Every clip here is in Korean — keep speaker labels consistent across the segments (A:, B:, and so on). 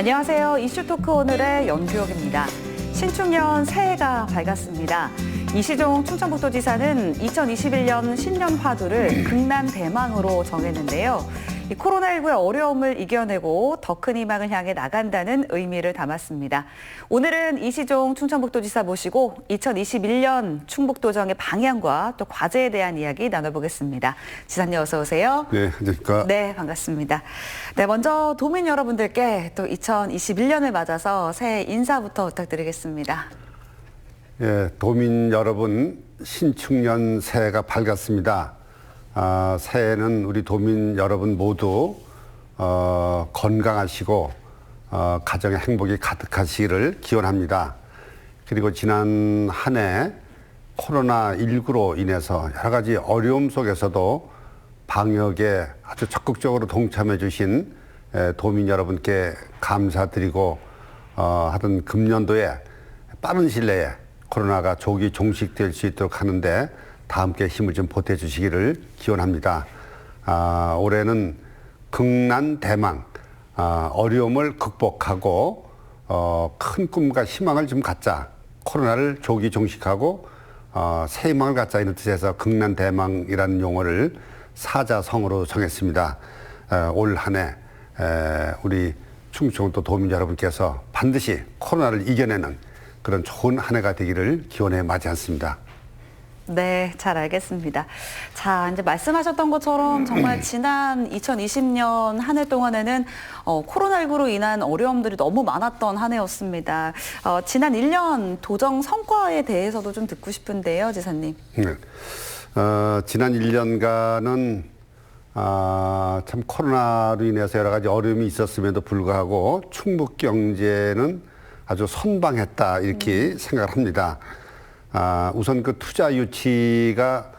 A: 안녕하세요. 이슈토크 오늘의 연주혁입니다. 신축년 새해가 밝았습니다. 이시종 충청북도지사는 2021년 신년 화두를 극난 대망으로 정했는데요. 이 코로나19의 어려움을 이겨내고 더 큰 희망을 향해 나간다는 의미를 담았습니다. 오늘은 이시종 충청북도지사 모시고 2021년 충북도정의 방향과 또 과제에 대한 이야기 나눠보겠습니다. 지사님 어서 오세요.
B: 네, 안녕하십니까.
A: 네, 반갑습니다. 네, 먼저 도민 여러분들께 또 2021년을 맞아서 새해 인사부터 부탁드리겠습니다.
B: 예, 도민 여러분, 신축년 새해가 밝았습니다. 새해는 우리 도민 여러분 모두 건강하시고 가정의 행복이 가득하시기를 기원합니다. 그리고 지난 한 해 코로나19로 인해서 여러 가지 어려움 속에서도 방역에 아주 적극적으로 동참해 주신 도민 여러분께 감사드리고 하던 금년도에 빠른 시일 내에 코로나가 조기 종식될 수 있도록 하는데 다 함께 힘을 좀 보태주시기를 기원합니다. 올해는 극난 대망, 어려움을 극복하고 큰 꿈과 희망을 좀 갖자. 코로나를 조기 종식하고 새 희망을 갖자 이런 뜻에서 극난 대망이라는 용어를 사자성어로 정했습니다. 올 한 해 우리 충청도 도민 여러분께서 반드시 코로나를 이겨내는 그런 좋은 한 해가 되기를 기원해 맞이 않습니다.
A: 네, 잘 알겠습니다. 자, 이제 말씀하셨던 것처럼 정말 지난 2020년 한 해 동안에는 코로나19로 인한 어려움들이 너무 많았던 한 해였습니다. 지난 1년 도정 성과에 대해서도 좀 듣고 싶은데요, 지사님.
B: 네. 지난 1년간은 참 코로나로 인해서 여러 가지 어려움이 있었음에도 불구하고 충북 경제는 아주 선방했다 이렇게 생각을 합니다. 우선 그 투자 유치가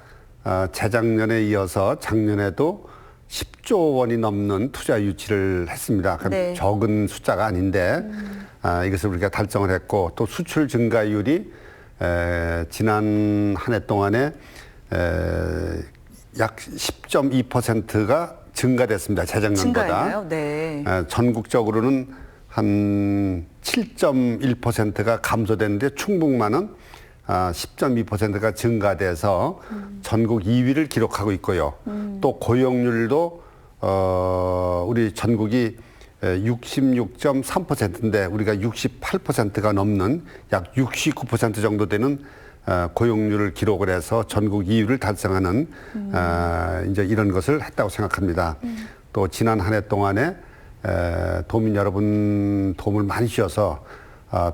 B: 재작년에 이어서 작년에도 10조 원이 넘는 투자 유치를 했습니다.
A: 네.
B: 적은 숫자가 아닌데 이것을 우리가 달성을 했고 또 수출 증가율이 지난 한 해 동안에 약 10.2%가 증가됐습니다. 재작년보다.
A: 증가했나요? 네.
B: 전국적으로는 한 7.1%가 감소됐는데 충북만은 10.2%가 증가돼서 전국 2위를 기록하고 있고요. 또 고용률도 우리 전국이 66.3%인데 우리가 68%가 넘는 약 69% 정도 되는 고용률을 기록을 해서 전국 2위를 달성하는 이제 이런 것을 했다고 생각합니다. 또 지난 한 해 동안에 도민 여러분 도움을 많이 주셔서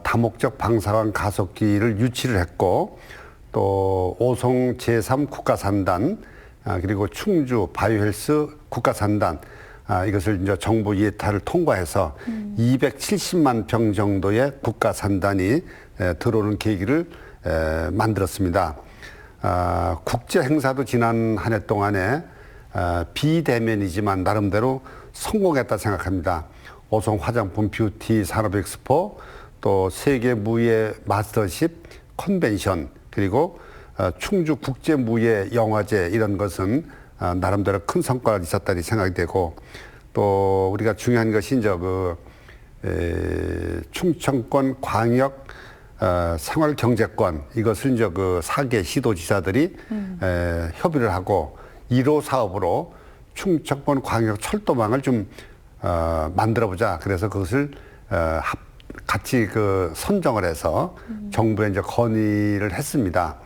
B: 다목적 방사능 가속기를 유치를 했고 또 오송 제3 국가산단 그리고 충주 바이오헬스 국가산단 이것을 이제 정부 예타를 통과해서 270만 평 정도의 국가산단이 들어오는 계기를 만들었습니다. 국제 행사도 지난 한 해 동안에 비대면이지만 나름대로 성공했다 생각합니다. 오송 화장품 뷰티 산업 엑스포 또 세계 무예 마스터십 컨벤션 그리고 충주 국제 무예 영화제 이런 것은 나름대로 큰 성과가 있었다니 생각이 되고 또 우리가 중요한 것이 이제 충청권 광역 생활 경제권 이것을 이제 그 4개 시도지사들이 협의를 하고 1호 사업으로 충청권 광역 철도망을 좀 만들어보자. 그래서 그것을 같이 그 선정을 해서 정부에 이제 건의를 했습니다.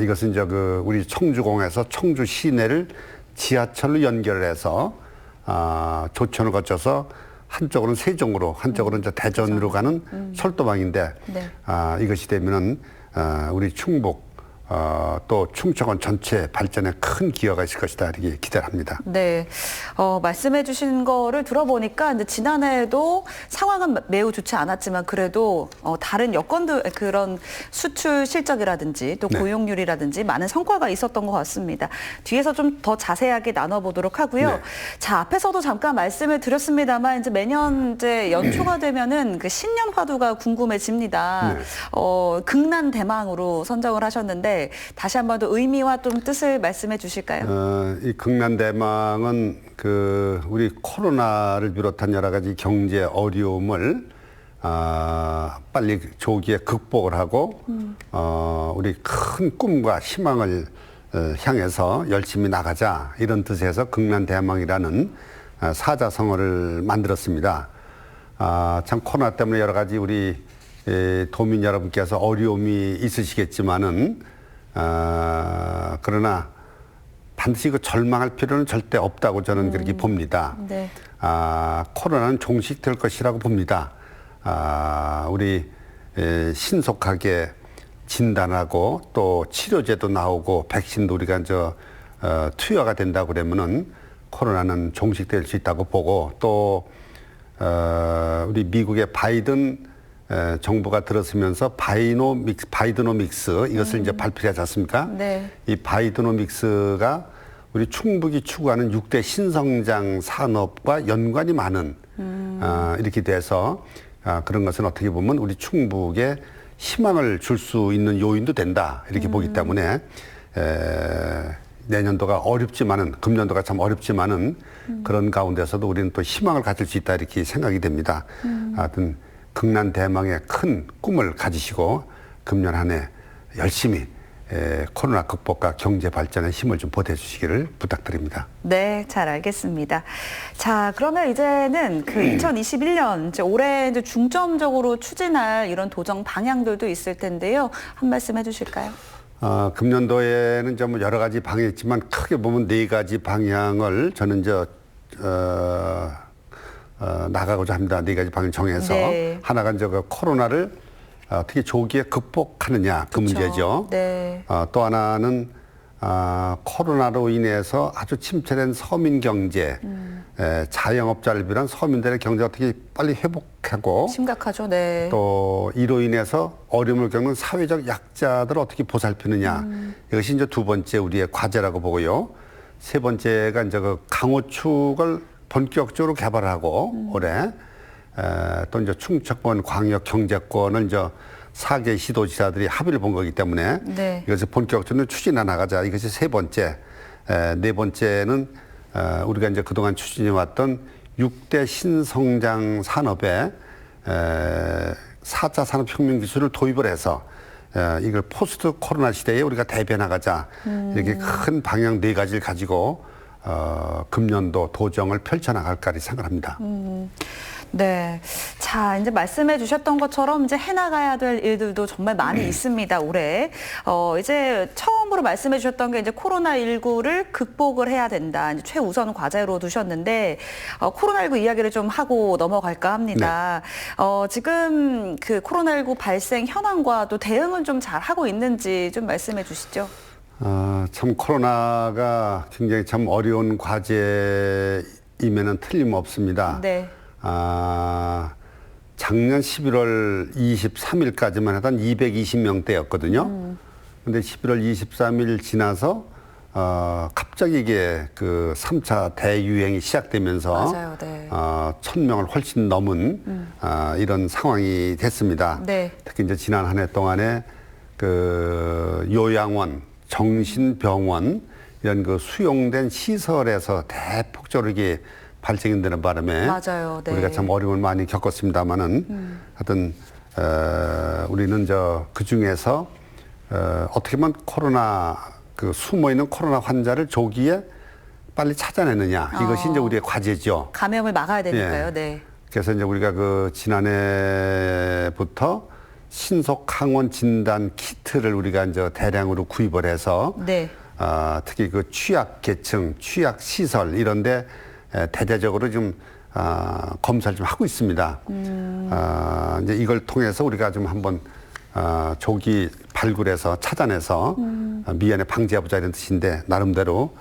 B: 이것은 이제 그 우리 청주공에서 청주 시내를 지하철로 연결해서 조천을 거쳐서 한쪽으로는 세종으로, 한쪽으로는 이제 대전으로 가는 철도망인데 네. 이것이 되면은 우리 충북 또 충청권 전체 발전에 큰 기여가 있을 것이다 이렇게 기대를 합니다.
A: 네, 말씀해 주신 거를 들어보니까 이제 지난해에도 상황은 매우 좋지 않았지만 그래도 다른 여건들 그런 수출 실적이라든지 또 고용률이라든지 많은 성과가 있었던 것 같습니다. 뒤에서 좀 더 자세하게 나눠보도록 하고요. 네. 자, 앞에서도 잠깐 말씀을 드렸습니다만 이제 매년 이제 연초가 되면은 그 신년 화두가 궁금해집니다. 네. 극난 대망으로 선정을 하셨는데 하셨는데 다시 한번 더 의미와 좀 뜻을 말씀해 주실까요?
B: 이 극난대망은 그 우리 코로나를 비롯한 여러 가지 경제 어려움을 빨리 조기에 극복을 하고 우리 큰 꿈과 희망을 향해서 열심히 나가자 이런 뜻에서 극난대망이라는 사자성어를 만들었습니다. 참 코로나 때문에 여러 가지 우리 도민 여러분께서 어려움이 있으시겠지만은 그러나 반드시 그 절망할 필요는 절대 없다고 저는 그렇게 봅니다.
A: 네.
B: 코로나는 종식될 것이라고 봅니다. 우리 신속하게 진단하고 또 치료제도 나오고 백신도 우리가 투여가 된다고 그러면은 코로나는 종식될 수 있다고 보고 또 우리 미국의 바이든 정부가 들어서면서 바이드노믹스 이것을 이제 발표하지 않습니까?
A: 네.
B: 이 바이드노믹스가 우리 충북이 추구하는 6대 신성장 산업과 연관이 많은 이렇게 돼서 그런 것은 어떻게 보면 우리 충북에 희망을 줄 수 있는 요인도 된다 이렇게 보기 때문에 내년도가 어렵지만은 금년도가 참 어렵지만은 그런 가운데서도 우리는 또 희망을 가질 수 있다 이렇게 생각이 됩니다. 하여튼 극난대망의 큰 꿈을 가지시고 금년 한 해 열심히 코로나 극복과 경제 발전에 힘을 좀 보태주시기를 부탁드립니다.
A: 네, 잘 알겠습니다. 자, 그러면 이제는 그 2021년 이제 올해 이제 중점적으로 추진할 이런 도정 방향들도 있을 텐데요. 한 말씀 해주실까요?
B: 금년도에는 좀 여러 가지 방향이 있지만 크게 보면 네 가지 방향을 저는 나가고자 합니다. 네 가지 방향 정해서
A: 네.
B: 하나가 이제 그 코로나를 어떻게 조기에 극복하느냐 그
A: 그렇죠.
B: 문제죠.
A: 네.
B: 또 하나는 코로나로 인해서 아주 침체된 서민 경제, 자영업자를 비롯한 서민들의 경제 어떻게 빨리 회복하고
A: 심각하죠. 네.
B: 또 이로 인해서 어려움을 겪는 사회적 약자들을 어떻게 보살피느냐 이것이 이제 두 번째 우리의 과제라고 보고요. 세 번째가 이제 그 강호축을 본격적으로 개발하고 올해 또 이제 충청권 광역 경제권을 이제 4개 시도지사들이 합의를 본 거기 때문에
A: 네.
B: 이것을 본격적으로 추진해 나가자. 이것이 세 번째. 네 번째는 우리가 이제 그동안 추진해 왔던 6대 신성장 산업에 4차 산업혁명 기술을 도입을 해서 이걸 포스트 코로나 시대에 우리가 대비해 나가자. 이렇게 큰 방향 네 가지를 가지고 금년도 도정을 펼쳐나갈까 생각합니다.
A: 네. 자, 이제 말씀해 주셨던 것처럼 이제 해나가야 될 일들도 정말 많이 있습니다, 올해. 이제 처음으로 말씀해 주셨던 게 이제 코로나19를 극복을 해야 된다. 이제 최우선 과제로 두셨는데, 코로나19 이야기를 좀 하고 넘어갈까 합니다. 네. 지금 그 코로나19 발생 현황과 또 대응은 좀 잘 하고 있는지 좀 말씀해 주시죠.
B: 참 코로나가 굉장히 참 어려운 과제임에는 틀림없습니다.
A: 네.
B: 작년 11월 23일까지만 해도 한 220명대였거든요. 근데 11월 23일 지나서 갑자기 이게 그 3차 대유행이 시작되면서
A: 맞아요, 네.
B: 1000명을 훨씬 넘은 이런 상황이 됐습니다.
A: 네.
B: 특히 이제 지난 한 해 동안에 그 요양원, 정신병원 이런 그 수용된 시설에서 대폭적으로 이게 발생이 되는 바람에
A: 맞아요. 네.
B: 우리가 참 어려움을 많이 겪었습니다만은 하여튼 우리는 그 중에서 어떻게 보면 코로나 그 숨어 있는 코로나 환자를 조기에 빨리 찾아내느냐 이것이 이제 우리의 과제죠.
A: 감염을 막아야 되니까요.
B: 예.
A: 네.
B: 그래서 이제 우리가 그 지난해부터 신속 항원 진단 키트를 우리가 이제 대량으로 구입을 해서
A: 네.
B: 특히 그 취약 계층, 취약 시설 이런데 대대적으로 좀 검사를 좀 하고 있습니다. 이제 이걸 통해서 우리가 좀 한번 조기 발굴해서 찾아내서 미연에 방지해보자 이런 뜻인데 나름대로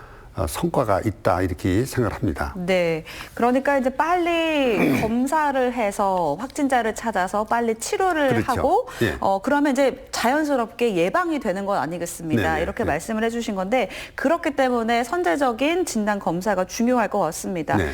B: 성과가 있다 이렇게 생각을 합니다.
A: 네. 그러니까 이제 빨리 검사를 해서 확진자를 찾아서 빨리 치료를
B: 그렇죠.
A: 하고
B: 예.
A: 그러면 이제 자연스럽게 예방이 되는 것 아니겠습니까?
B: 네네.
A: 이렇게
B: 네.
A: 말씀을 해주신 건데 그렇기 때문에 선제적인 진단 검사가 중요할 것 같습니다.
B: 네.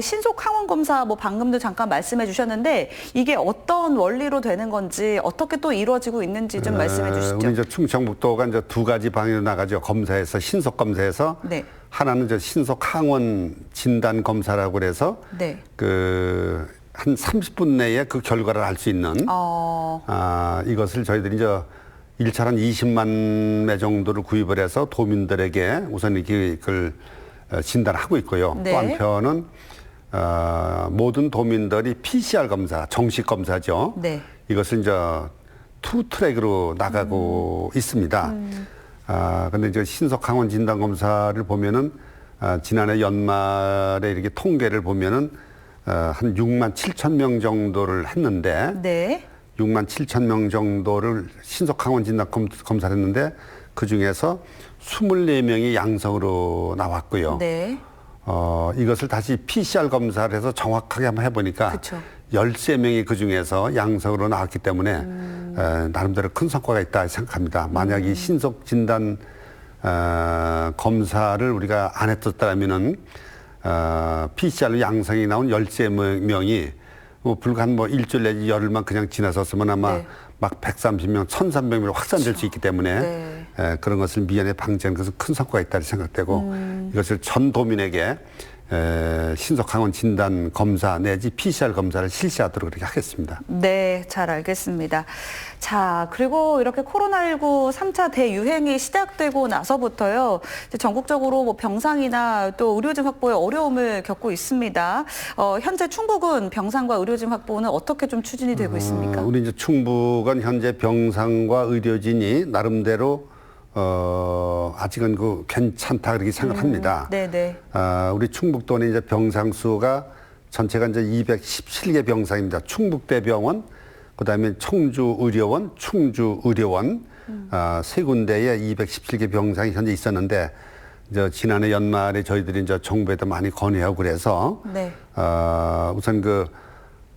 A: 신속 항원 검사 뭐 방금도 잠깐 말씀해 주셨는데 이게 어떤 원리로 되는 건지 어떻게 또 이루어지고 있는지 좀 말씀해 주시죠.
B: 우리 이제 충청북도가 이제 두 가지 방향으로 나가죠. 검사에서 신속 검사에서
A: 네.
B: 하나는 이제 신속 항원 진단 검사라고 그래서
A: 네.
B: 한 30분 내에 그 결과를 알 수 있는 이것을 저희들이 이제 1차로 한 20만 매 정도를 구입을 해서 도민들에게 우선 그걸 진단하고 있고요.
A: 네.
B: 또 한편은 모든 도민들이 PCR 검사, 정식 검사죠.
A: 네.
B: 이것을 이제 투 트랙으로 나가고 있습니다. 근데 이제 신속 항원 진단 검사를 보면은 지난해 연말에 이렇게 통계를 보면은 한 6만 7천 명 정도를 했는데
A: 네.
B: 6만 7천 명 정도를 신속 항원 진단 검사를 했는데 그 중에서 24명이 양성으로 나왔고요.
A: 네.
B: 이것을 다시 PCR 검사를 해서 정확하게 한번 해보니까
A: 그쵸.
B: 13명이 그 중에서 양성으로 나왔기 때문에 나름대로 큰 성과가 있다 생각합니다. 만약 이 신속 진단 검사를 우리가 안 했었다면은 PCR로 양성이 나온 13명이 불과 한 일주일 내지 열흘만 그냥 지나섰으면 아마
A: 네.
B: 막 130명, 1,300명으로 확산될 수 있기 때문에
A: 네.
B: 그런 것을 미연에 방지하는 것은 큰 성과가 있다고 생각되고 이것을 전 도민에게 신속 항원 진단 검사 내지 PCR 검사를 실시하도록 그렇게 하겠습니다.
A: 네, 잘 알겠습니다. 자, 그리고 이렇게 코로나19 3차 대유행이 시작되고 나서부터요, 이제 전국적으로 뭐 병상이나 또 의료진 확보에 어려움을 겪고 있습니다. 현재 충북은 병상과 의료진 확보는 어떻게 좀 추진이 되고 있습니까?
B: 우리 이제 충북은 현재 병상과 의료진이 나름대로 아직은 괜찮다 그렇게 생각합니다.
A: 네네.
B: 우리 충북도는 이제 병상 수가 전체가 이제 217개 병상입니다. 충북대병원, 그다음에 청주의료원, 충주의료원 세 군데에 217개 병상이 현재 있었는데 이제 지난해 연말에 저희들이 이제 정부에도 많이 건의하고 그래서
A: 네.
B: 우선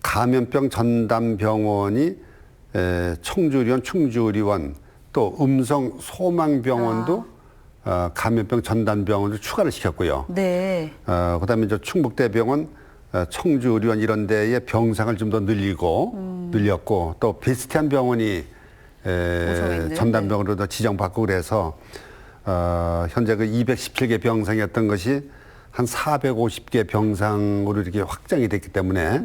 B: 감염병 전담병원이 청주의료원, 충주의료원 또 음성 소망병원도 감염병 전담병원을 추가를 시켰고요.
A: 네.
B: 그다음에 이제 충북대병원, 청주의료원 이런 데에 병상을 좀 더 늘렸고 또 비슷한 병원이 전담병원으로 더 지정받고 그래서 현재 217개 병상이었던 것이 한 450개 병상으로 이렇게 확장이 됐기 때문에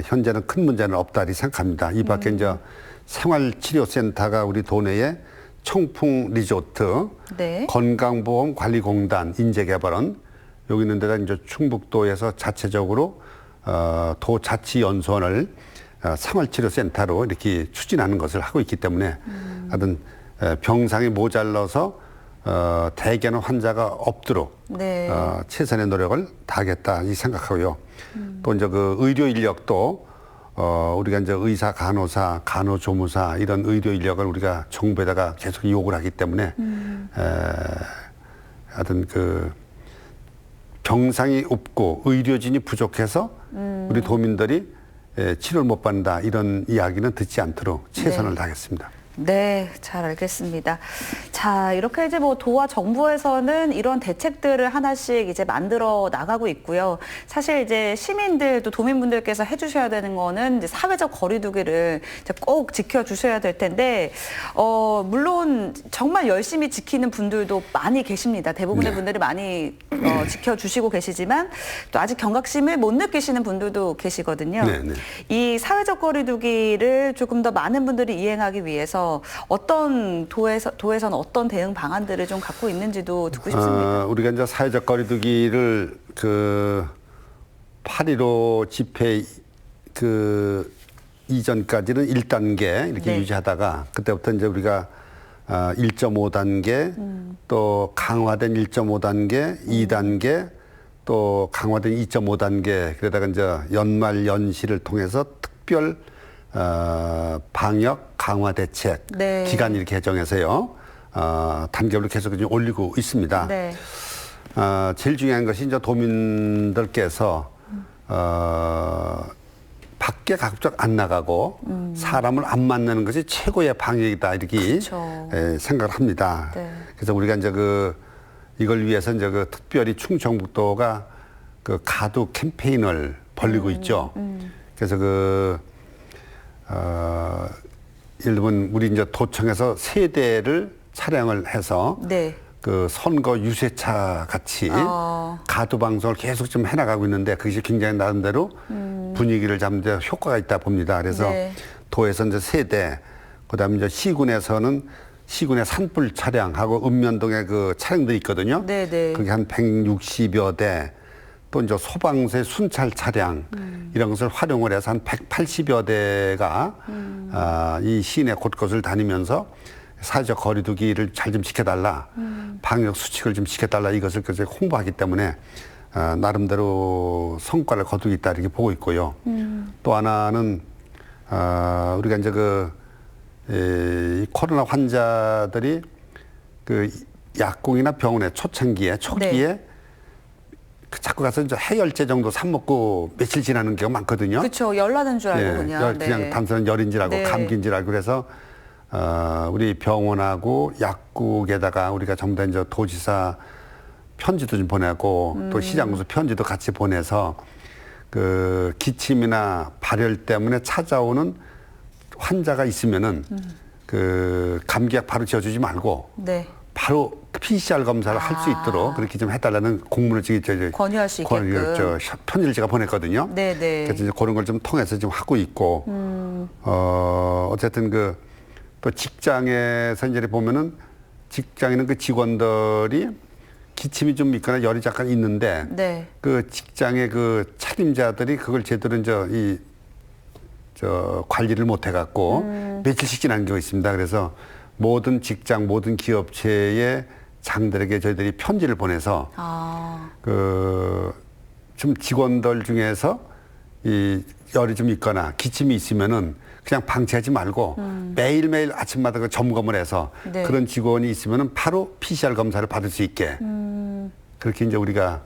B: 현재는 큰 문제는 없다 이렇게 생각합니다. 이 밖에 이제 생활치료센터가 우리 도내에 청풍 리조트,
A: 네.
B: 건강보험관리공단, 인재개발원 여기 있는 데가 이제 충북도에서 자체적으로 도자치연수원을 생활치료센터로 이렇게 추진하는 것을 하고 있기 때문에 하여튼 병상이 모자라서 대개는 환자가 없도록
A: 네.
B: 최선의 노력을 다하겠다 이 생각하고요. 또 이제 의료 인력도 우리가 이제 의사, 간호사, 간호조무사 이런 의료 인력을 우리가 정부에다가 계속 요구를 하기 때문에 하여튼 병상이 없고 의료진이 부족해서 우리 도민들이 치료를 못 받는다 이런 이야기는 듣지 않도록 최선을 다하겠습니다.
A: 네, 잘 알겠습니다. 자, 이렇게 이제 뭐 도와 정부에서는 이런 대책들을 하나씩 이제 만들어 나가고 있고요. 사실 이제 시민들 또 도민분들께서 해주셔야 되는 거는 이제 사회적 거리두기를 이제 꼭 지켜주셔야 될 텐데, 물론 정말 열심히 지키는 분들도 많이 계십니다. 대부분의 분들이 많이 지켜주시고 계시지만 또 아직 경각심을 못 느끼시는 분들도 계시거든요.
B: 네.
A: 이 사회적 거리두기를 조금 더 많은 분들이 이행하기 위해서 어떤 도에서는 어떤 대응 방안들을 좀 갖고 있는지도 듣고 싶습니다.
B: 우리가 이제 사회적 거리두기를 8.15 집회 이전까지는 1단계 이렇게
A: 네.
B: 유지하다가 그때부터 이제 우리가 1.5단계 또 강화된 1.5단계, 2단계 또 강화된 2.5단계 그러다가 이제 연말 연시를 통해서 특별 방역 강화 대책
A: 네.
B: 기간 이렇게 개정해서요 단계별로 계속 올리고 있습니다.
A: 네.
B: 제일 중요한 것이 이제 도민들께서 밖에 가급적 안 나가고 사람을 안 만나는 것이 최고의 방역이다 이렇게
A: 그렇죠.
B: 생각을 합니다.
A: 네.
B: 그래서 우리가 이제 이걸 위해서 이제 특별히 충청북도가 가두 캠페인을 벌리고 있죠. 그래서 예를 들면 우리 이제 도청에서 3대를 차량을 해서
A: 네.
B: 선거 유세차 같이 가두 방송을 계속 좀 해나가고 있는데 그것이 굉장히 나름대로 분위기를 잡는 데 효과가 있다 봅니다. 그래서
A: 네.
B: 도에서 이제 3대, 그다음에 이제 시군에서는 시군의 산불 차량하고 읍면동에 차량들이 있거든요.
A: 네네.
B: 그게 한 160여 대, 또 이제 소방서의 순찰 차량 이런 것을 활용을 해서 한 180여 대가 이 시내 곳곳을 다니면서 사회적 거리두기를 잘 좀 지켜달라, 방역 수칙을 좀 지켜달라 이것을 홍보하기 때문에 나름대로 성과를 거두고 있다 이렇게 보고 있고요. 또 하나는 우리가 이제 이 코로나 환자들이 약국이나 병원에 초기에
A: 네.
B: 자꾸 가서 이제 해열제 정도 사 먹고 며칠 지나는 경우가 많거든요.
A: 그렇죠. 열 나는 줄 알고 그냥.
B: 그냥 단순한 열인 줄 알고
A: 네.
B: 감기인 줄 알고 그래서 우리 병원하고 약국에다가 우리가 전부 다 이제 도지사 편지도 좀 보내고 또 시장군수 편지도 같이 보내서 기침이나 발열 때문에 찾아오는 환자가 있으면은 감기약 바로 지어주지 말고
A: 네.
B: 바로 PCR 검사를 할 수 있도록 그렇게 좀 해달라는 공문을
A: 권유할 수 있게끔.
B: 편지를 제가 보냈거든요.
A: 네네.
B: 그래서 이제 그런 걸 좀 통해서 좀 하고 있고, 어쨌든 또 직장에서 이제 보면은 직장에는 직원들이 기침이 좀 있거나 열이 잠깐 있는데,
A: 네.
B: 직장의 차림자들이 그걸 제대로 이제 관리를 못 해갖고 며칠씩 지난 경우가 있습니다. 그래서 모든 직장, 모든 기업체의 장들에게 저희들이 편지를 보내서 좀 직원들 중에서 이 열이 좀 있거나 기침이 있으면은 그냥 방치하지 말고 매일매일 아침마다 점검을 해서
A: 네.
B: 그런 직원이 있으면은 바로 PCR 검사를 받을 수 있게 그렇게 이제 우리가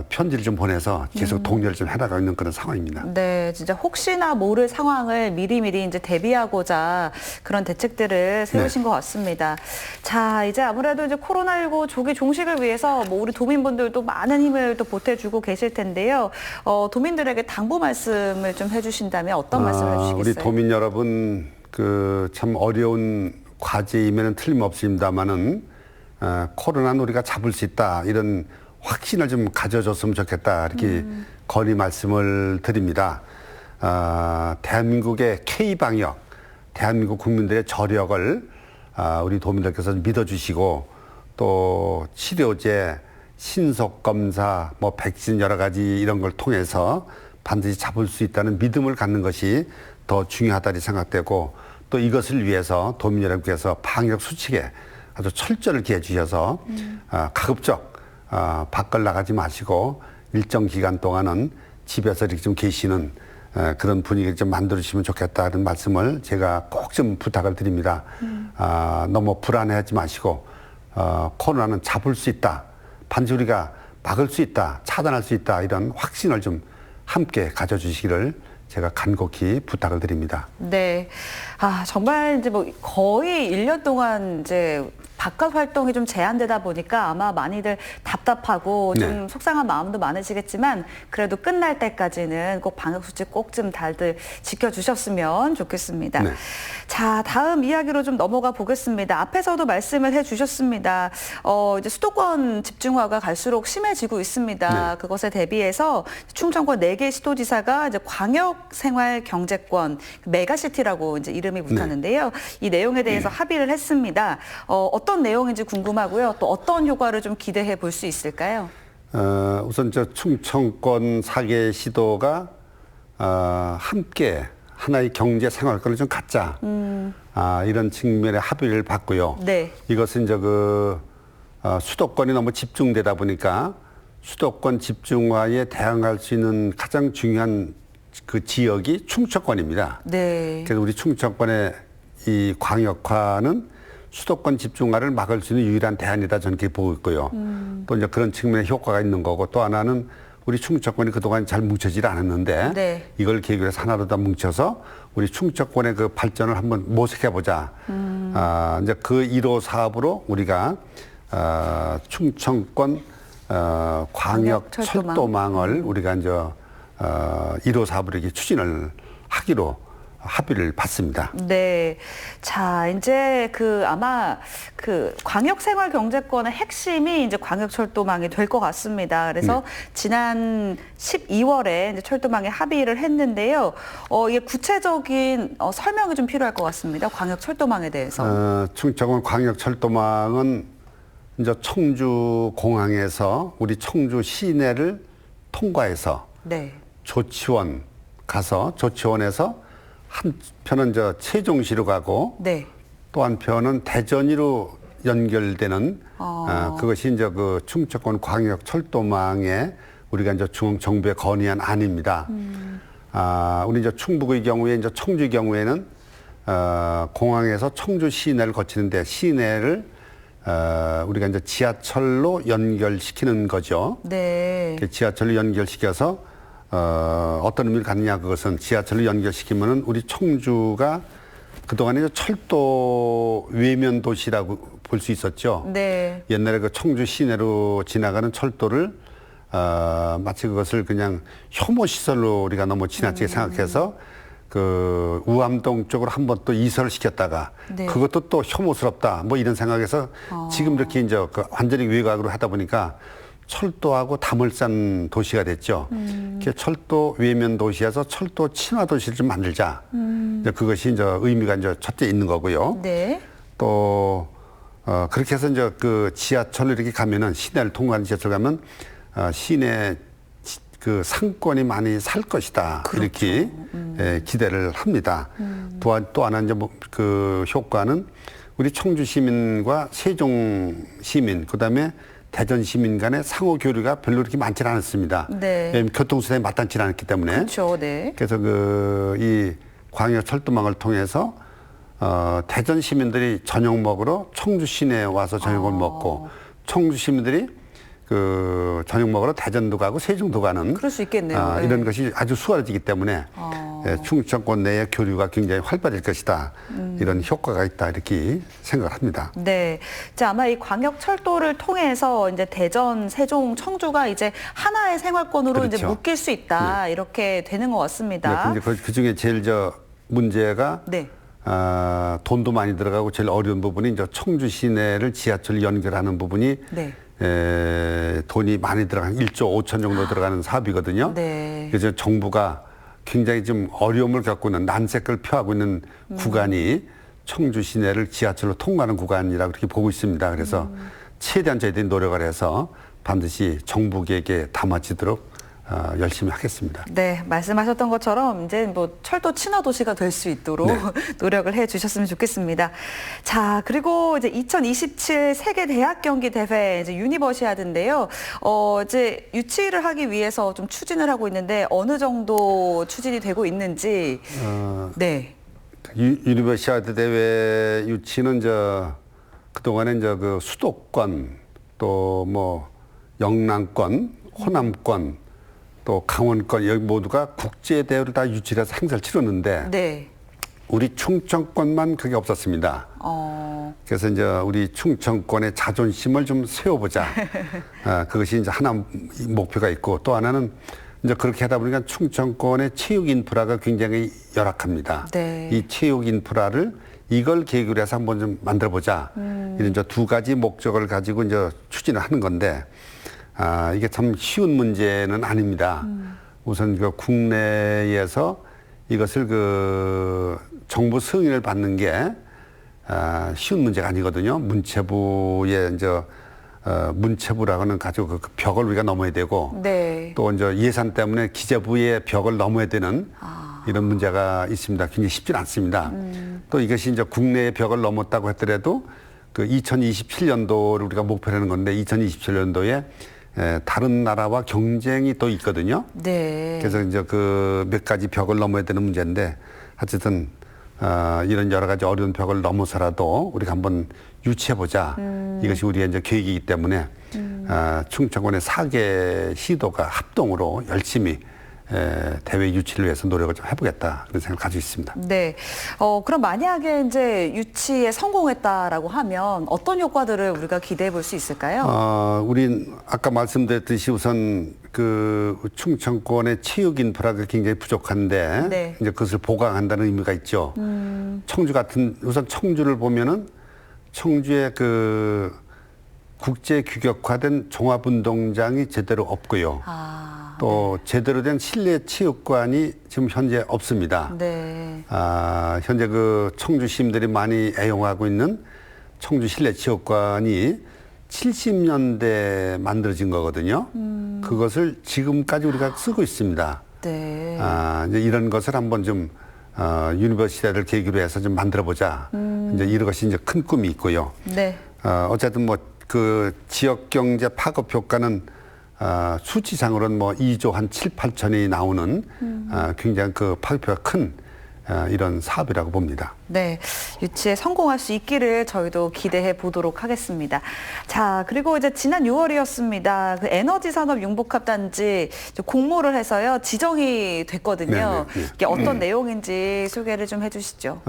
B: 편지를 좀 보내서 계속 독려를 좀 해나가고 있는 그런 상황입니다.
A: 네, 진짜 혹시나 모를 상황을 미리미리 이제 대비하고자 그런 대책들을 세우신 것 같습니다. 자, 이제 아무래도 이제 코로나19 조기 종식을 위해서 우리 도민분들도 많은 힘을 또 보태주고 계실 텐데요. 도민들에게 당부 말씀을 좀 해주신다면 어떤 말씀을 해주시겠어요?
B: 우리 도민 여러분, 참 어려운 과제임에는 틀림없습니다만은 코로나는 우리가 잡을 수 있다 이런 확신을 좀 가져줬으면 좋겠다 이렇게 건의 말씀을 드립니다. 대한민국의 K방역, 대한민국 국민들의 저력을 우리 도민들께서 믿어주시고 또 치료제, 신속검사, 백신 여러 가지 이런 걸 통해서 반드시 잡을 수 있다는 믿음을 갖는 것이 더 중요하다고 생각되고 또 이것을 위해서 도민 여러분께서 방역 수칙에 아주 철저를 기해 주셔서 가급적 밖을 나가지 마시고 일정 기간 동안은 집에서 이렇게 좀 계시는 그런 분위기를 좀 만들어주시면 좋겠다는 말씀을 제가 꼭 좀 부탁을 드립니다. 너무 불안해하지 마시고 코로나는 잡을 수 있다. 반드시 우리가 막을 수 있다. 차단할 수 있다. 이런 확신을 좀 함께 가져주시기를 제가 간곡히 부탁을 드립니다.
A: 네. 정말 이제 거의 1년 동안 이제 바깥 활동이 좀 제한되다 보니까 아마 많이들 답답하고 좀 속상한 마음도 많으시겠지만 그래도 끝날 때까지는 꼭 방역수칙 꼭 좀 다들 지켜주셨으면 좋겠습니다.
B: 네.
A: 자, 다음 이야기로 좀 넘어가 보겠습니다. 앞에서도 말씀을 해주셨습니다. 이제 수도권 집중화가 갈수록 심해지고 있습니다.
B: 네.
A: 그것에 대비해서 충청권 4개 시도지사가 이제 광역생활경제권 메가시티라고 이제 이름이 붙었는데요. 이 내용에 대해서 합의를 했습니다. 어떤 내용인지 궁금하고요. 또 어떤 효과를 좀 기대해 볼 수 있을까요?
B: 우선 충청권 4개 시도가 함께 하나의 경제 생활권을 좀 갖자. 이런 측면의 합의를 봤고요.
A: 네.
B: 이것은 이제 수도권이 너무 집중되다 보니까 수도권 집중화에 대항할 수 있는 가장 중요한 지역이 충청권입니다.
A: 네.
B: 그래서 우리 충청권의 이 광역화는 수도권 집중화를 막을 수 있는 유일한 대안이다 저는 그렇게 보고 있고요. 또 이제 그런 측면의 효과가 있는 거고 또 하나는 우리 충청권이 그동안 잘 뭉쳐지지 않았는데
A: 네. 이걸
B: 계기로 해서 하나로 다 뭉쳐서 우리 충청권의 그 발전을 한번 모색해 보자. 이제 그 1호 사업으로 우리가 충청권 광역 철도망을 우리가 이제 1호 사업으로 이렇게 추진을 하기로 합의를 받습니다.
A: 네. 자, 이제 아마 광역생활경제권의 핵심이 이제 광역철도망이 될 것 같습니다. 그래서 지난 12월에 이제 철도망에 합의를 했는데요. 이게 구체적인 설명이 좀 필요할 것 같습니다. 광역철도망에 대해서.
B: 충청권 광역철도망은 이제 청주 공항에서 우리 청주 시내를 통과해서
A: 네.
B: 조치원 가서 조치원에서 한편은 세종시로 가고
A: 네.
B: 또 한편은 대전으로 연결되는 그것이 이제 그 충청권 광역 철도망에 우리가 이제 중앙 정부에 건의한 안입니다. 우리 이제 충북의 경우에 이제 청주의 경우에는 공항에서 청주 시내를 거치는데 시내를 우리가 이제 지하철로 연결시키는 거죠.
A: 네.
B: 지하철로 연결시켜서 어떤 의미를 갖느냐 그것은 지하철로 연결시키면은 우리 청주가 그동안에 철도 외면 도시라고 볼 수 있었죠.
A: 네.
B: 옛날에 그 청주 시내로 지나가는 철도를 마치 그것을 그냥 혐오 시설로 우리가 너무 지나치게 생각해서 그 우암동 쪽으로 한번 또 이설을 시켰다가
A: 네.
B: 그것도 또 혐오스럽다 뭐 이런 생각에서 지금 이렇게 이제 완전히 외곽으로 하다 보니까 철도하고 담을 싼 도시가 됐죠. 철도 외면 도시에서 철도 친화 도시를 좀 만들자. 이제 그것이 이제 의미가 이제 첫째 있는 거고요.
A: 네.
B: 또 그렇게 해서 이제 그 지하철로 이렇게 가면은 시내를 통과하는 지하철 가면 시내 그 상권이 많이 살 것이다. 그렇죠. 이렇게 기대를 합니다. 또 하나 이제 그 효과는 우리 청주 시민과 세종 시민 그다음에 대전 시민 간의 상호 교류가 별로 그렇게 많지 않았습니다.
A: 네.
B: 왜냐하면 교통수단이 마땅치 않기 때문에.
A: 그렇죠. 네.
B: 그래서 이 광역 철도망을 통해서 대전 시민들이 저녁 먹으러 청주 시내에 와서 저녁을 먹고 청주 시민들이 그 저녁 먹으러 대전도 가고 세종도 가는
A: 그럴 수 있겠네요. 네.
B: 이런 것이 아주 수월해지기 때문에 충청권 내의 교류가 굉장히 활발해질 것이다. 이런 효과가 있다 이렇게 생각을 합니다.
A: 네, 자 아마 이 광역 철도를 통해서 이제 대전, 세종, 청주가 이제 하나의 생활권으로
B: 그렇죠.
A: 이제 묶일 수 있다
B: 네.
A: 이렇게 되는 것 같습니다.
B: 네, 근데 그 중에 제일 문제가
A: 네.
B: 돈도 많이 들어가고 제일 어려운 부분이 이제 청주 시내를 지하철 연결하는 부분이.
A: 네.
B: 돈이 많이 들어간 1조 5천 정도 들어가는 사업이거든요.
A: 네.
B: 그래서 정부가 굉장히 좀 어려움을 겪고 있는 난색을 표하고 있는 구간이 청주 시내를 지하철로 통과하는 구간이라고 그렇게 보고 있습니다. 그래서 최대한 저희들이 노력을 해서 반드시 정부에게 담아지도록 열심히 하겠습니다.
A: 네, 말씀하셨던 것처럼 이제 뭐 철도 친화 도시가 될 수 있도록
B: 네.
A: 노력을 해 주셨으면 좋겠습니다. 자, 그리고 이제 2027 세계 대학 경기 대회 이제 유니버시아드인데요. 이제 유치를 하기 위해서 좀 추진을 하고 있는데 어느 정도 추진이 되고 있는지. 네.
B: 유니버시아드 대회 유치는 그동안에 그 수도권 또 뭐 영남권, 호남권 또 강원권 여기 모두가 국제 대회를 다 유치해서 행사를 치렀는데
A: 네.
B: 우리 충청권만 그게 없었습니다. 그래서 이제 우리 충청권의 자존심을 좀 세워보자. 그것이 이제 하나 목표가 있고 또 하나는 이제 그렇게 하다 보니까 충청권의 체육 인프라가 굉장히 열악합니다.
A: 네.
B: 이 체육 인프라를 이걸 계기로 해서 한번 좀 만들어보자. 이런 이제 두 가지 목적을 가지고 이제 추진을 하는 건데. 이게 참 쉬운 문제는 아닙니다. 우선 그 국내에서 이것을 그 정부 승인을 받는 게 쉬운 문제가 아니거든요. 문체부의 문체부라고는 가지고 그 벽을 우리가 넘어야 되고
A: 네.
B: 또 이제 예산 때문에 기재부의 벽을 넘어야 되는 이런 문제가 있습니다. 굉장히 쉽지는 않습니다. 또 이것이 이제 국내의 벽을 넘었다고 하더라도 그 2027년도를 우리가 목표로 하는 건데 2027년도에 다른 나라와 경쟁이 또 있거든요.
A: 네.
B: 그래서 이제 그 몇 가지 벽을 넘어야 되는 문제인데 어쨌든 이런 여러 가지 어려운 벽을 넘어서라도 우리가 한번 유치해보자. 이것이 우리의 이제 계획이기 때문에 충청권의 4개 시도가 합동으로 열심히 대회 유치를 위해서 노력을 좀 해보겠다 그런 생각을 가지고 있습니다.
A: 네. 그럼 만약에 이제 유치에 성공했다라고 하면 어떤 효과들을 우리가 기대해 볼 수 있을까요?
B: 우린 아까 말씀드렸듯이 우선 그 충청권의 체육 인프라가 굉장히 부족한데
A: 네.
B: 이제 그것을 보강한다는 의미가 있죠. 청주 같은 우선 청주를 보면은 청주의 그 국제 규격화된 종합운동장이 제대로 없고요. 또 제대로 된 실내 체육관이 지금 현재 없습니다.
A: 네.
B: 현재 그 청주 시민들이 많이 애용하고 있는 청주 실내 체육관이 70년대 만들어진 거거든요. 그것을 지금까지 우리가 쓰고 있습니다.
A: 네.
B: 이제 이런 것을 한번 좀 유니버시티를 계기로 해서 좀 만들어보자. 이제 이런 것이 이제 큰 꿈이 있고요.
A: 네.
B: 어쨌든 뭐 그 지역 경제 파급 효과는 수치상으로는 뭐 2조 한 7, 8천이 나오는 굉장히 그 파급효과가 큰 이런 사업이라고 봅니다.
A: 네, 유치에 성공할 수 있기를 저희도 기대해 보도록 하겠습니다. 자, 그리고 이제 지난 6월이었습니다. 그 에너지 산업 융복합 단지 공모를 해서요 지정이 됐거든요.
B: 네네.
A: 이게 어떤 내용인지 소개를 좀 해주시죠.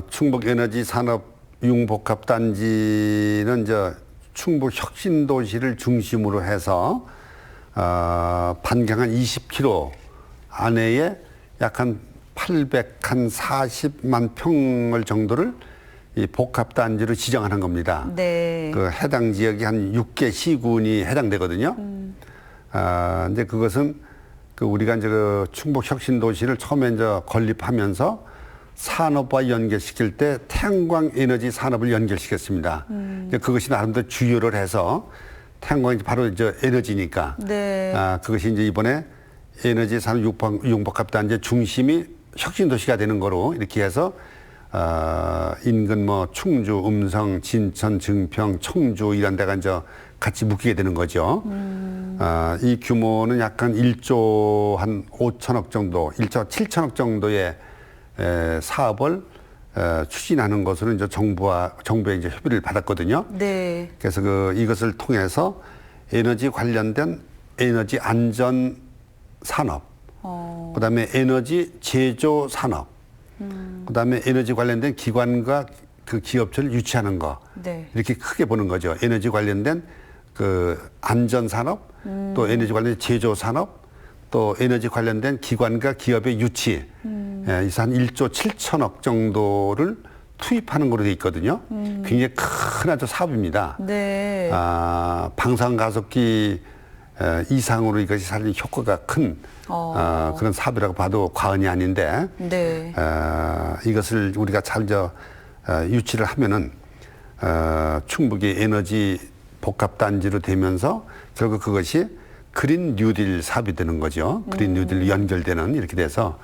B: 충북 에너지 산업 융복합 단지는 이제 충북 혁신 도시를 중심으로 해서 반경 한 20km 안에에 약 한 840만 평을 정도를 이 복합단지로 지정하는 겁니다.
A: 네.
B: 그 해당 지역이 한 6개 시군이 해당되거든요. 이제 그것은 그 우리가 이제 그 충북 혁신 도시를 처음에 이제 건립하면서 산업과 연결시킬 때 태양광 에너지 산업을 연결시켰습니다. 이제 그것이 나름대로 주요를 해서 태양광이 바로 이제 에너지니까.
A: 네.
B: 그것이 이제 이번에 에너지 산업 융복합 단지 중심이 혁신 도시가 되는 거로 이렇게 해서 인근 뭐 충주, 음성, 진천, 증평, 청주 이런 데가 이제 같이 묶이게 되는 거죠. 이 규모는 약간 1조 한 5천억 정도, 1조 7천억 정도의 사업을 추진하는 것으로 이제 정부의 이제 협의를 받았거든요.
A: 네.
B: 그래서 이것을 통해서 에너지 관련된 에너지 안전 산업, 그다음에 에너지 제조 산업, 그다음에 에너지 관련된 기관과 그 기업체를 유치하는 거.
A: 네.
B: 이렇게 크게 보는 거죠. 에너지 관련된 그 안전 산업, 또 에너지 관련된 제조 산업, 또 에너지 관련된 기관과 기업의 유치. 이서 한 1조 7천억 정도를 투입하는 걸로 돼 있거든요. 굉장히 큰 아주 사업입니다.
A: 네.
B: 방산가속기 이상으로 이것이 사실 효과가 큰 그런 사업이라고 봐도 과언이 아닌데
A: 네.
B: 이것을 우리가 잘 유치를 하면은 충북의 에너지 복합단지로 되면서 결국 그것이 그린 뉴딜 사업이 되는 거죠. 그린 뉴딜로 연결되는 이렇게 돼서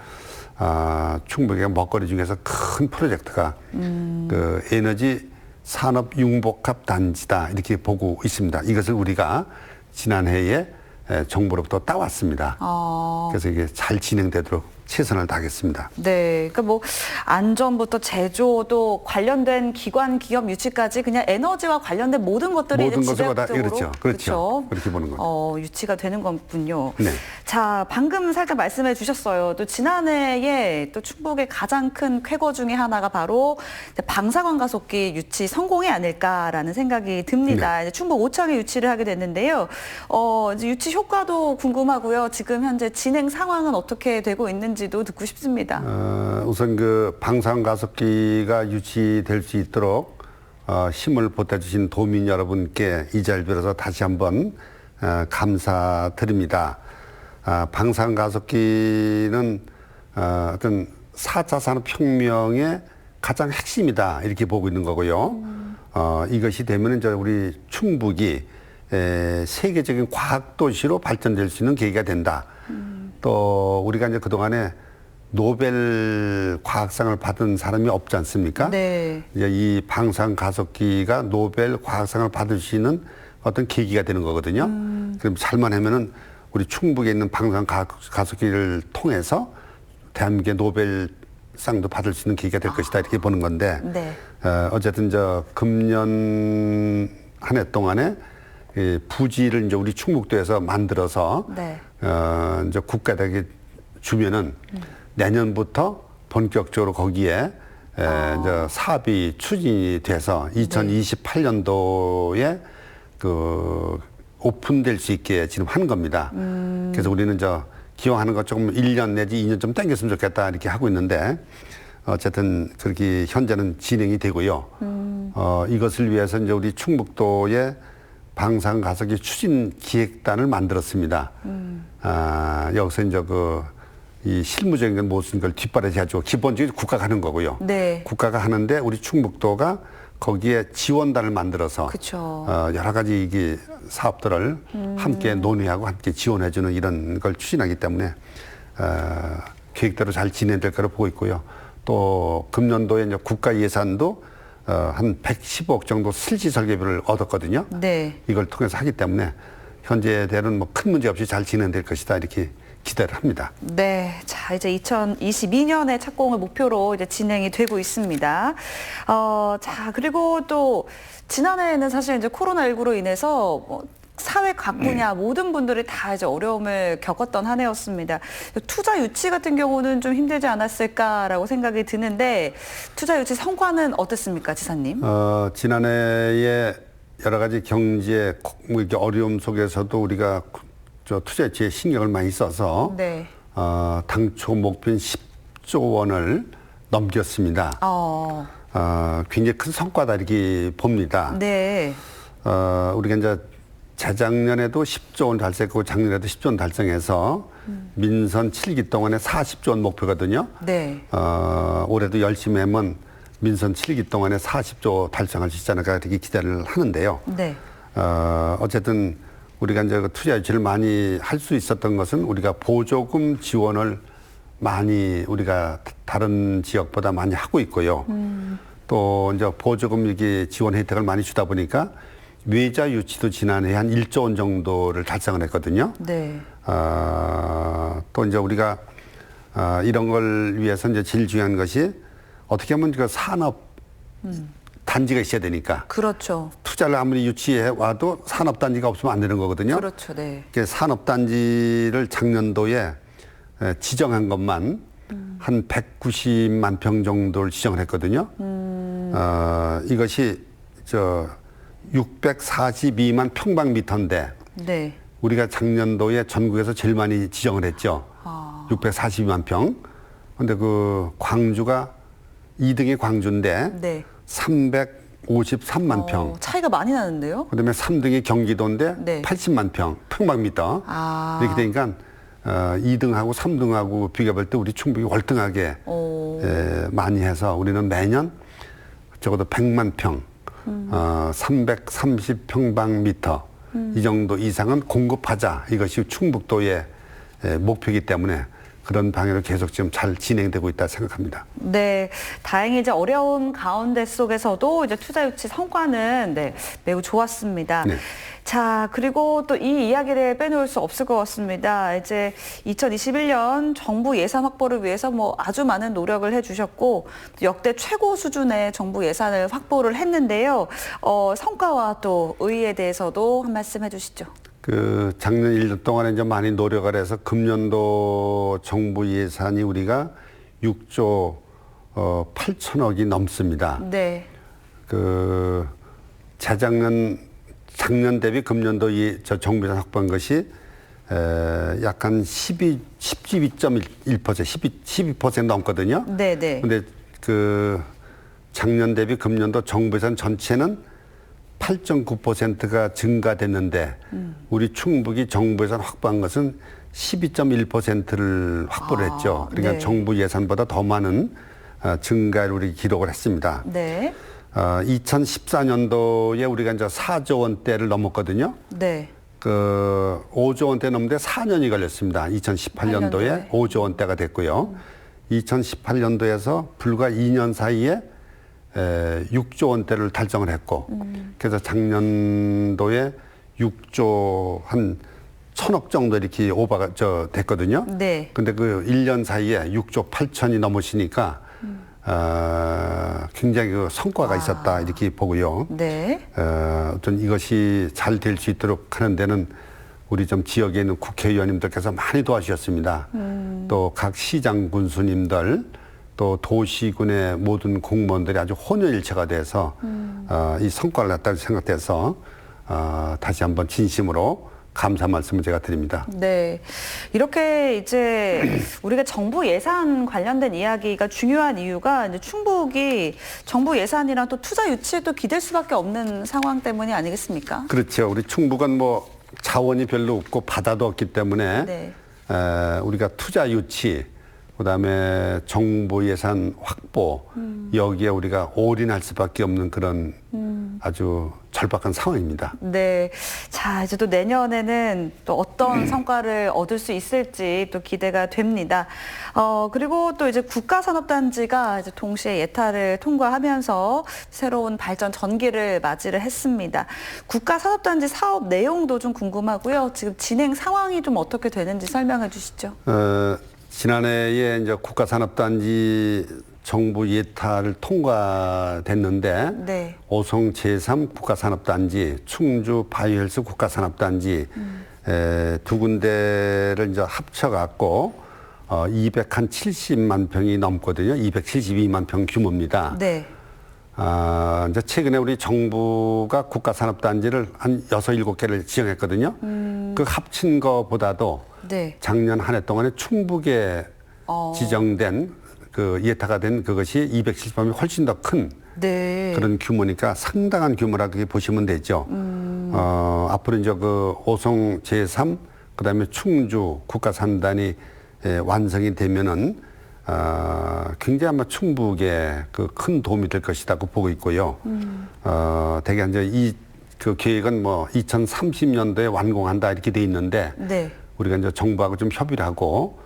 B: 충북의 먹거리 중에서 큰 프로젝트가 그 에너지 산업 융복합 단지다 이렇게 보고 있습니다. 이것을 우리가 지난해에 정부로부터 따왔습니다. 그래서 이게 잘 진행되도록 최선을 다하겠습니다.
A: 네, 그러니까 뭐 안전부터 제조도 관련된 기관, 기업 유치까지 그냥 에너지와 관련된 모든 것들이
B: 모든
A: 이제
B: 것을 다
A: 지배적으로
B: 그렇죠. 그렇게 보는 거죠.
A: 유치가 되는 거군요.
B: 네.
A: 자, 방금 살짝 말씀해 주셨어요. 또 지난해에 또 충북의 가장 큰 쾌거 중에 하나가 바로 방사광 가속기 유치 성공이 아닐까라는 생각이 듭니다.
B: 네.
A: 이제 충북 5창에 유치를 하게 됐는데요. 이제 유치 효과도 궁금하고요. 지금 현재 진행 상황은 어떻게 되고 있는지도 듣고 싶습니다.
B: 우선 그 방사광가속기가 유치될 수 있도록 힘을 보태주신 도민 여러분께 이 자리를 빌어서 다시 한번 감사드립니다. 방사광가속기는 어떤 4차 산업혁명의 가장 핵심이다 이렇게 보고 있는 거고요. 이것이 되면 이제 우리 충북이 세계적인 과학도시로 발전될 수 있는 계기가 된다. 또 우리가 이제 그동안에 노벨 과학상을 받은 사람이 없지 않습니까?
A: 네.
B: 이제 이 방사광 가속기가 노벨 과학상을 받을 수 있는 어떤 계기가 되는 거거든요. 그럼 잘만 하면은 우리 충북에 있는 방사광 가속기를 통해서 대한민국의 노벨 상도 받을 수 있는 기회가 될 것이다 이렇게 보는 건데
A: 네.
B: 어쨌든 금년 한 해 동안에 이 부지를 이제 우리 충북도에서 만들어서
A: 네.
B: 이제 국가에게 주면은 내년부터 본격적으로 거기에 이제 사업이 추진이 돼서 2028년도에 그 오픈될 수 있게 지금 한 겁니다. 그래서 우리는 기왕하는 거 조금 1년 내지 2년 좀 당겼으면 좋겠다 이렇게 하고 있는데 어쨌든 그렇게 현재는 진행이 되고요. 이것을 위해서 이제 우리 충북도의 방산 가석기 추진 기획단을 만들었습니다. 여기서 이제 이 실무적인 건 무슨 걸 뒷받아지 해가지고 기본적으로 국가가 하는 거고요.
A: 네.
B: 국가가 하는데 우리 충북도가 거기에 지원단을 만들어서
A: 그쵸.
B: 여러 가지 이게 사업들을 함께 논의하고 함께 지원해주는 이런 걸 추진하기 때문에 계획대로 잘 진행될 거로 보고 있고요. 또 금년도에 이제 국가 예산도 한 115억 정도 실지 설계비를 얻었거든요.
A: 네.
B: 이걸 통해서 하기 때문에 현재대로는 뭐 큰 문제 없이 잘 진행될 것이다 이렇게 기대를 합니다.
A: 네, 자 이제 2022년에 착공을 목표로 이제 진행이 되고 있습니다. 자 그리고 또 지난해에는 사실 이제 코로나19로 인해서 사회 각 분야 모든 분들이 다 이제 어려움을 겪었던 한 해였습니다. 투자 유치 같은 경우는 좀 힘들지 않았을까라고 생각이 드는데 투자 유치 성과는 어땠습니까, 지사님?
B: 지난해에 여러 가지 경제 이렇게 어려움 속에서도 우리가 투자 유치에 신경을 많이 써서
A: 네.
B: 당초 목표인 10조 원을 넘겼습니다. 굉장히 큰 성과다 이렇게 봅니다.
A: 네.
B: 우리가 이제 재작년에도 10조 원 달성했고 작년에도 10조 원 달성해서 민선 7기 동안에 40조 원 목표거든요.
A: 네.
B: 올해도 열심히 하면 민선 7기 동안에 40조 달성할 수 있지 않을까 이렇게 기대를 하는데요.
A: 네.
B: 어쨌든 우리가 이제 투자 유치를 많이 할 수 있었던 것은 우리가 보조금 지원을 많이 우리가 다른 지역보다 많이 하고 있고요. 또 이제 보조금 이게 지원 혜택을 많이 주다 보니까 외자 유치도 지난해 한 1조 원 정도를 달성을 했거든요.
A: 네.
B: 또 이제 우리가 이런 걸 위해서 이제 제일 중요한 것이 어떻게 하면 그 산업 단지가 있어야 되니까.
A: 그렇죠.
B: 투자를 아무리 유치해 와도 산업 단지가 없으면 안 되는 거거든요.
A: 그렇죠. 네.
B: 산업 단지를 작년도에 지정한 것만 한 190만 평 정도를 지정을 했거든요. 이것이 642만 평방미터인데
A: 네.
B: 우리가 작년도에 전국에서 제일 많이 지정을 했죠. 642만 평. 근데 광주가 2등이 광주인데
A: 네.
B: 353만 평.
A: 차이가 많이 나는데요?
B: 그다음에 3등이 경기도인데
A: 네.
B: 80만 평방미터. 이렇게 되니까 2등하고 3등하고 비교해볼 때 우리 충북이 월등하게 많이 해서 우리는 매년 적어도 100만 평, 330평방미터 이 정도 이상은 공급하자. 이것이 충북도의 목표이기 때문에 그런 방향으로 계속 지금 잘 진행되고 있다 생각합니다.
A: 네, 다행히 이제 어려운 가운데 속에서도 이제 투자 유치 성과는 매우 좋았습니다.
B: 네.
A: 자, 그리고 또 이 이야기를 빼놓을 수 없을 것 같습니다. 이제 2021년 정부 예산 확보를 위해서 아주 많은 노력을 해주셨고 역대 최고 수준의 정부 예산을 확보를 했는데요. 성과와 또 의의에 대해서도 한 말씀 해주시죠.
B: 작년 1년 동안에 이제 많이 노력을 해서 금년도 정부 예산이 우리가 6조 8천억이 넘습니다.
A: 네.
B: 작년 대비 금년도 정부 예산 확보한 것이 약간 12.1%, 12% 넘거든요.
A: 네네.
B: 근데 작년 대비 금년도 정부 예산 전체는 8.9%가 증가됐는데 우리 충북이 정부 예산 확보한 것은 12.1%를 확보를 했죠. 그러니까
A: 네.
B: 정부 예산보다 더 많은 증가를 우리 기록을 했습니다.
A: 네.
B: 2014년도에 우리가 이제 4조 원대를 넘었거든요.
A: 네.
B: 5조 원대 넘는데 4년이 걸렸습니다. 2018년도에 5조 원대가 됐고요. 2018년도에서 불과 2년 사이에 6조 원대를 달성을 했고, 그래서 작년도에 6조 한 1,000억 정도 이렇게 오버가 됐거든요.
A: 네.
B: 근데 1년 사이에 6조 8천이 넘으시니까 굉장히 그 성과가 있었다 이렇게 보고요.
A: 네.
B: 어떤 이것이 잘 될 수 있도록 하는 데는 우리 좀 지역에 있는 국회의원님들께서 많이 도와주셨습니다. 또 각 시장 군수님들 또 도시군의 모든 공무원들이 아주 혼연일체가 돼서 이 성과를 냈다고 생각돼서 다시 한번 진심으로 감사 말씀을 제가 드립니다.
A: 네. 이렇게 이제 우리가 정부 예산 관련된 이야기가 중요한 이유가 이제 충북이 정부 예산이랑 또 투자 유치에 또 기댈 수밖에 없는 상황 때문이 아니겠습니까?
B: 그렇죠. 우리 충북은 뭐 자원이 별로 없고 바다도 없기 때문에
A: 네.
B: 우리가 투자 유치, 그다음에 정부 예산 확보 여기에 우리가 올인할 수밖에 없는 그런 아주 절박한 상황입니다.
A: 네. 자, 이제 또 내년에는 또 어떤 성과를 얻을 수 있을지 또 기대가 됩니다. 그리고 또 이제 국가산업단지가 이제 동시에 예타를 통과하면서 새로운 발전 전기를 맞이를 했습니다. 국가산업단지 사업 내용도 좀 궁금하고요. 지금 진행 상황이 좀 어떻게 되는지 설명해 주시죠.
B: 지난해에 이제 국가산업단지 정부 예타를 통과됐는데
A: 네.
B: 오송 제3 국가산업단지, 충주 바이오헬스 국가산업단지 두 군데를 이제 합쳐갖고 270만 평이 넘거든요. 272만 평 규모입니다.
A: 네.
B: 이제 최근에 우리 정부가 국가산업단지를 한 6, 7개를 지정했거든요. 그 합친 거보다도
A: 네.
B: 작년 한 해 동안에 충북에 지정된 그 예타가 된 그것이 270만이 훨씬 더 큰
A: 네.
B: 그런 규모니까 상당한 규모라고 보시면 되죠. 앞으로 이제 그 오송 제3 그다음에 충주 국가산단이 완성이 되면은 굉장히 아마 충북에 그 큰 도움이 될 것이라고 보고 있고요. 대개 이제 이 그 계획은 뭐 2030년도에 완공한다 이렇게 돼 있는데
A: 네.
B: 우리가 이제 정부하고 좀 협의를 하고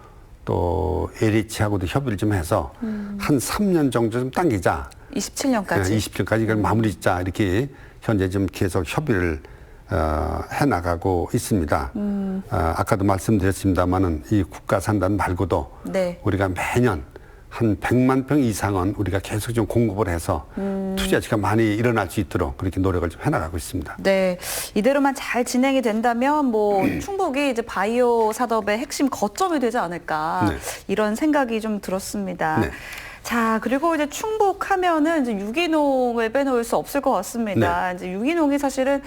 B: 또 LH하고도 협의를 좀 해서 한 3년 정도 좀 당기자.
A: 27년까지.
B: 20년까지 이걸 마무리 짓자 이렇게 현재 좀 계속 협의를 해나가고 있습니다. 아까도 말씀드렸습니다만은 이 국가산단 말고도
A: 네.
B: 우리가 매년 한 100만 평 이상은 우리가 계속 좀 공급을 해서 투자지가 많이 일어날 수 있도록 그렇게 노력을 좀 해나가고 있습니다.
A: 네, 이대로만 잘 진행이 된다면 뭐 충북이 이제 바이오 산업의 핵심 거점이 되지 않을까
B: 네.
A: 이런 생각이 좀 들었습니다.
B: 네.
A: 자, 그리고 이제 충북하면은 이제 유기농을 빼놓을 수 없을 것 같습니다.
B: 네.
A: 이제 유기농이 사실은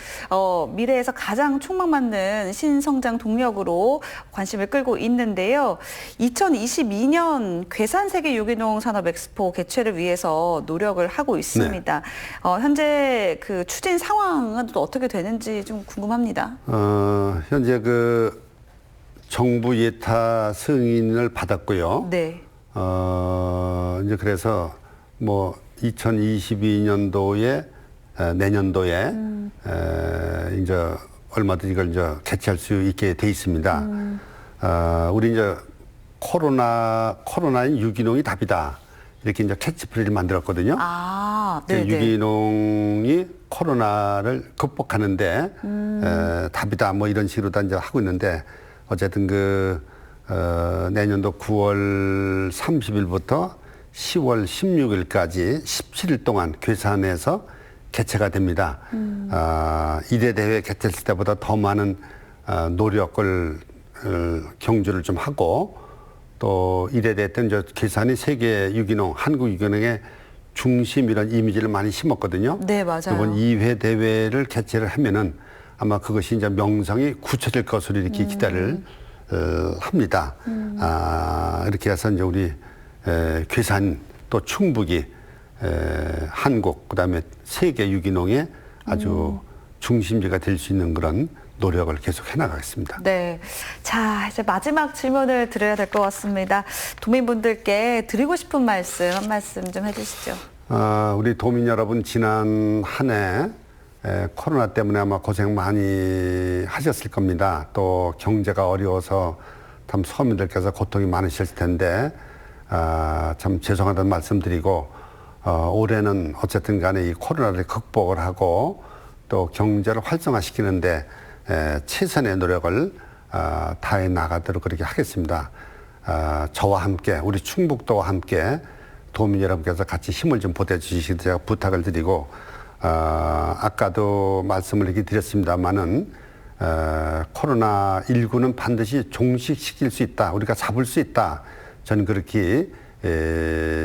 A: 미래에서 가장 촉망받는 신성장 동력으로 관심을 끌고 있는데요. 2022년 괴산 세계 유기농 산업 엑스포 개최를 위해서 노력을 하고 있습니다. 현재 그 추진 상황은 또 어떻게 되는지 좀 궁금합니다.
B: 현재 그 정부 예타 승인을 받았고요.
A: 네.
B: 이제 그래서 뭐 2022년도에 내년도에 이제 얼마든지 이걸 이제 개최할 수 있게 돼 있습니다. 우리 이제 코로나인 유기농이 답이다. 이렇게 이제 캐치프레이즈를 만들었거든요.
A: 아, 네.
B: 유기농이 코로나를 극복하는데 답이다. 뭐 이런 식으로 다 이제 하고 있는데 어쨌든 내년도 9월 30일부터 10월 16일까지 17일 동안 괴산에서 개최가 됩니다. 이대 대회 개최했을 때보다 더 많은 노력을 경주를 좀 하고 또 이대 대회 때 이제 괴산이 세계 유기농, 한국 유기농의 중심 이런 이미지를 많이 심었거든요.
A: 네, 맞아요.
B: 이번 2회 대회를 개최를 하면은 아마 그것이 이제 명성이 굳혀질 것으로 이렇게 기대를 합니다. 이렇게 해서 이제 우리 괴산 또 충북이 한국 그다음에 세계 유기농의 아주 중심지가 될 수 있는 그런 노력을 계속 해나가겠습니다.
A: 네. 자, 이제 마지막 질문을 드려야 될 것 같습니다. 도민분들께 드리고 싶은 말씀, 한 말씀 좀 해주시죠.
B: 우리 도민 여러분 지난 한 해 코로나 때문에 아마 고생 많이 하셨을 겁니다. 또 경제가 어려워서 참 서민들께서 고통이 많으실 텐데 참 죄송하다는 말씀드리고 올해는 어쨌든 간에 이 코로나를 극복을 하고 또 경제를 활성화시키는데 최선의 노력을 다해 나가도록 그렇게 하겠습니다. 저와 함께 우리 충북도와 함께 도민 여러분께서 같이 힘을 좀 보태주시기를 제가 부탁을 드리고, 아까도 말씀을 이렇게 드렸습니다만은, 코로나19는 반드시 종식시킬 수 있다. 우리가 잡을 수 있다. 저는 그렇게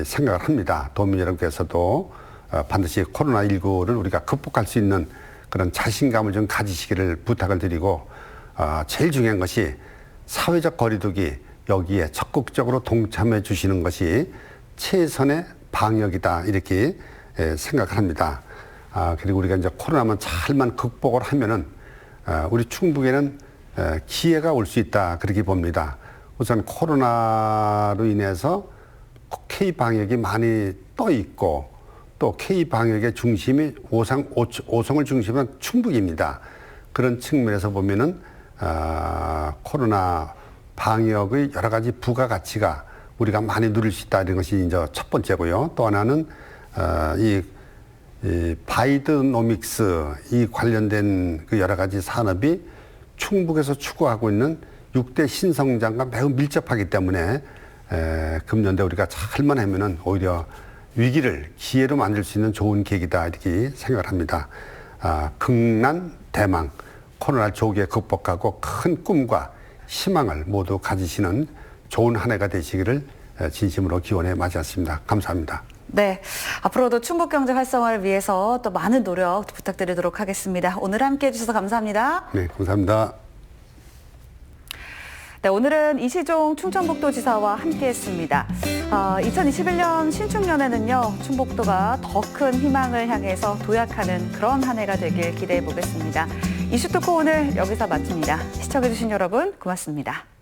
B: 생각을 합니다. 도민 여러분께서도 반드시 코로나19를 우리가 극복할 수 있는 그런 자신감을 좀 가지시기를 부탁을 드리고, 제일 중요한 것이 사회적 거리두기, 여기에 적극적으로 동참해 주시는 것이 최선의 방역이다. 이렇게 생각을 합니다. 그리고 우리가 이제 코로나만 잘만 극복을 하면은 우리 충북에는 기회가 올 수 있다. 그렇게 봅니다. 우선 코로나로 인해서 K방역이 많이 떠 있고 또 K방역의 중심이 오송을 중심으로 한 충북입니다. 그런 측면에서 보면은 코로나 방역의 여러 가지 부가가치가 우리가 많이 누릴 수 있다. 이런 것이 이제 첫 번째고요. 또 하나는 이 바이드노믹스 이 관련된 그 여러 가지 산업이 충북에서 추구하고 있는 6대 신성장과 매우 밀접하기 때문에 금년대 우리가 잘만 하면은 오히려 위기를 기회로 만들 수 있는 좋은 계기다 이렇게 생각을 합니다. 극난 대망 코로나 조기에 극복하고 큰 꿈과 희망을 모두 가지시는 좋은 한 해가 되시기를 진심으로 기원해 맞이했습니다. 감사합니다.
A: 네, 앞으로도 충북 경제 활성화를 위해서 또 많은 노력 부탁드리도록 하겠습니다. 오늘 함께해 주셔서 감사합니다.
B: 네, 감사합니다.
A: 네, 오늘은 이시종 충청북도지사와 함께했습니다. 2021년 신축년에는요, 충북도가 더 큰 희망을 향해서 도약하는 그런 한 해가 되길 기대해 보겠습니다. 이슈토크 오늘 여기서 마칩니다. 시청해주신 여러분 고맙습니다.